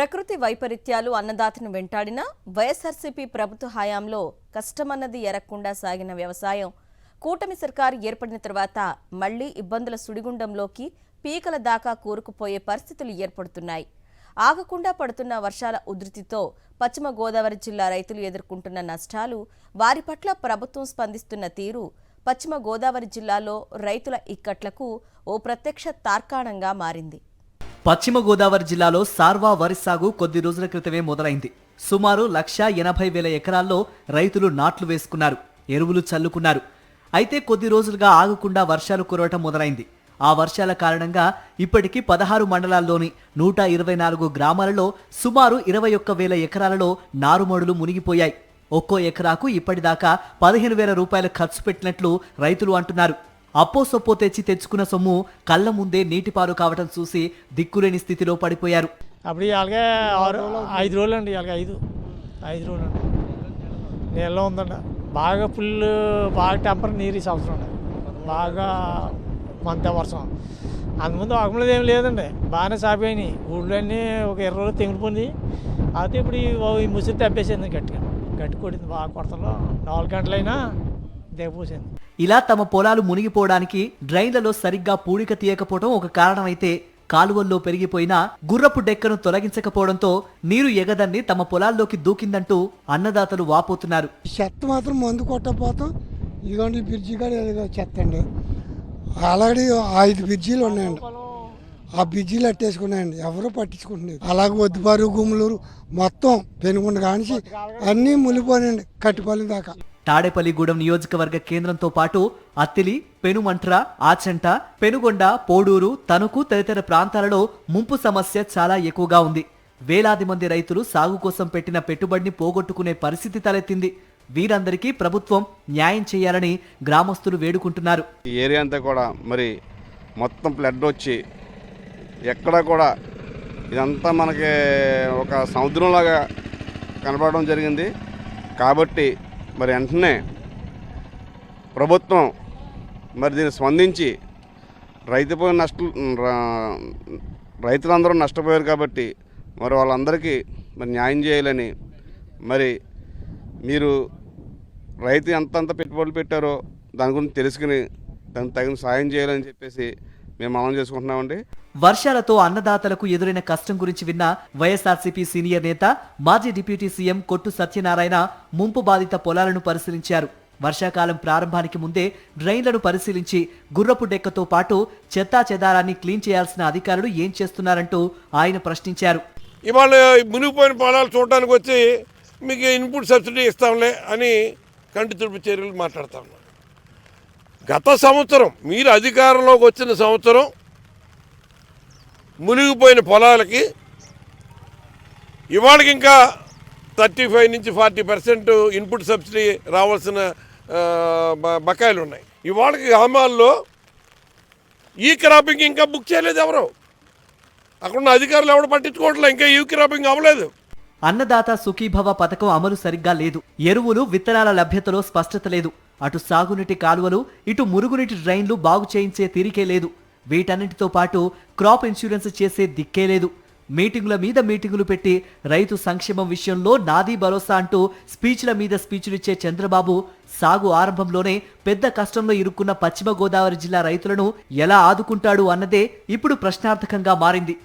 ప్రకృతి వైపరీత్యాలు అన్నదాతను వెంటాడినా వైఎస్ఆర్సీపీ ప్రభుత్వ హయాంలో కష్టమన్నది ఎరగకుండా సాగిన వ్యవసాయం కూటమి సర్కారు ఏర్పడిన తర్వాత మళ్లీ ఇబ్బందుల సుడిగుండంలోకి పీకల దాకా కూరుకుపోయే పరిస్థితులు ఏర్పడుతున్నాయి. ఆగకుండా పడుతున్న వర్షాల ఉధృతితో పశ్చిమ గోదావరి జిల్లా రైతులు ఎదుర్కొంటున్న నష్టాలు, వారి పట్ల ప్రభుత్వం స్పందిస్తున్న తీరు పశ్చిమ గోదావరి జిల్లాలో రైతుల ఇక్కట్లకు ఓ ప్రత్యక్ష తార్కాణంగా మారింది. పశ్చిమ గోదావరి జిల్లాలో సార్వా వరి సాగు కొద్ది రోజుల క్రితమే మొదలైంది. సుమారు 1,80,000 ఎకరాల్లో రైతులు నాట్లు వేసుకున్నారు, ఎరువులు చల్లుకున్నారు. అయితే కొద్ది రోజులుగా ఆగకుండా వర్షాలు కురవటం మొదలైంది. ఆ వర్షాల కారణంగా ఇప్పటికీ 16 మండలాల్లోని 124 గ్రామాలలో సుమారు 21,000 ఎకరాలలో నారుమడులు మునిగిపోయాయి. ఒక్కో ఎకరాకు ఇప్పటిదాకా 15,000 రూపాయలు ఖర్చు పెట్టినట్లు రైతులు అంటున్నారు. అప్పో సొప్పో తెచ్చుకున్న సొమ్ము కళ్ల ముందే నీటిపారు కావటం చూసి దిక్కులేని స్థితిలో పడిపోయారు. అప్పుడు అలాగే 5 రోజులు అండి, అలాగే 5 రోజులు అండి. నీళ్ళలో ఉందండి, బాగా ఫుల్, బాగా టెంపర్ నీరు ఈ సంవత్సరం బాగా మంత వర్షం. అందుముందు ఆగమలేదు ఏం లేదండి, బాగానే సాగిపోయినాయి. ఊళ్ళో అన్నీ ఒక 20 రోజులు తెగిపోయింది. అయితే ఇప్పుడు ఈ ముసిరి తప్పేసింది, గట్టి కొట్టింది బాగా. కొడతలో 4 గంటలైనా దిగపోసింది. ఇలా తమ పొలాలు మునిగిపోవడానికి డ్రైన్లలో సరిగ్గా పూడిక తీయకపోవడం ఒక కారణమైతే, కాలువల్లో పెరిగిపోయిన గుర్రపు డెక్కను తొలగించకపోవడంతో నీరు ఎగదన్ని తమ పొలాల్లోకి దూకిందంటూ అన్నదాతలు వాపోతున్నారు. చెత్త మాత్రం మందు కొట్టకపోతాం. ఇదిగోండి బ్రిడ్జి కూడా చెత్త అండి. ఆల్రెడీ 5 బ్రిడ్జీలు ఉన్నాయండి. ఆ బ్రిడ్జీలు అట్టేసుకున్నాయండి, ఎవరూ పట్టించుకుంటున్నారు. అలాగే వద్దుపారు, గుమ్మలూరు మొత్తం పెనుగొండ కానిసి అన్నీ మునిగిపోయాయండి కట్టిపల్లి దాకా. తాడేపల్లిగూడెం నియోజకవర్గ కేంద్రంతో పాటు అత్తిలి, పెనుమంట్ర, ఆచంట, పెనుగొండ, పోడూరు, తణుకు తదితర ప్రాంతాలలో ముంపు సమస్య చాలా ఎక్కువగా ఉంది. వేలాది మంది రైతులు సాగు కోసం పెట్టిన పెట్టుబడిని పోగొట్టుకునే పరిస్థితి తలెత్తింది. వీరందరికీ ప్రభుత్వం న్యాయం చేయాలని గ్రామస్తులు వేడుకుంటున్నారు. ఈ ఏరియా అంతా కూడా మరి మొత్తం ఫ్లడ్ వచ్చి ఎక్కడ కూడా ఇదంతా మనకి ఒక సముద్రంలాగా కనపడడం జరిగింది. కాబట్టి మరి వెంటనే ప్రభుత్వం మరి దీన్ని స్పందించి రైతులందరూ నష్టపోయారు కాబట్టి మరి వాళ్ళందరికీ మరి న్యాయం చేయాలని, మరి మీరు రైతు ఎంతంత పెట్టుబడులు పెట్టారో దాని గురించి తెలుసుకుని దానికి తగిన సాయం చేయాలని చెప్పేసి మేము మనం చేసుకుంటున్నామండి. వర్షాలతో అన్నదాతలకు ఎదురైన కష్టం గురించి విన్న వైఎస్ఆర్సీపీ సీనియర్ నేత, మాజీ డిప్యూటీ సీఎం కొట్టు సత్యనారాయణ ముంపు బాధిత పొలాలను పరిశీలించారు. వర్షాకాలం ప్రారంభానికి ముందే డ్రైన్లను పరిశీలించి గుర్రపు డెక్కతో పాటు చెత్తా చెదారాన్ని క్లీన్ చేయాల్సిన అధికారులు ఏం చేస్తున్నారంటూ ఆయన ప్రశ్నించారు. ఇవాళ మునిగిపోయిన పొలాలు చూడడానికి వచ్చి మీకు ఇన్పుట్ సబ్సిడీ ఇస్తాంలే అని కంటి తుడుపు చర్యలు మాట్లాడుతూ ఉన్నారు. గత సంవత్సరం మీరు అధికారంలోకి వచ్చిన సంవత్సరం మునిగిపోయిన పొలాలకి ఇవాళకి ఇంకా 35 నుంచి 40% ఇన్పుట్ సబ్సిడీ రావాల్సిన బకాయిలు ఉన్నాయి. ఇవాళకి గ్రామాల్లో ఈ క్రాపింగ్ ఇంకా బుక్ చేయలేదు ఎవరు. అక్కడున్న అధికారులు ఎవరు పట్టించుకోవట్లేదు, ఇంకా ఈ క్రాపింగ్ అవ్వలేదు. అన్నదాత సుఖీభవ పథకం అమలు సరిగ్గా లేదు. ఎరువులు, విత్తనాల లభ్యతలో స్పష్టత లేదు. అటు సాగునీటి కాలువలు, ఇటు మురుగునీటి డ్రైన్లు బాగు చేయించే తీరికే లేదు. వీటన్నిటితో పాటు క్రాప్ ఇన్సూరెన్స్ చేసే దిక్కే లేదు. మీటింగుల మీద మీటింగులు పెట్టి రైతు సంక్షేమం విషయంలో నాదీ భరోసా అంటూ స్పీచ్ల మీద స్పీచ్లిచ్చే చంద్రబాబు సాగు ఆరంభంలోనే పెద్ద కష్టంలో ఇరుక్కున్న పశ్చిమ గోదావరి జిల్లా రైతులను ఎలా ఆదుకుంటాడు అన్నదే ఇప్పుడు ప్రశ్నార్థకంగా మారింది.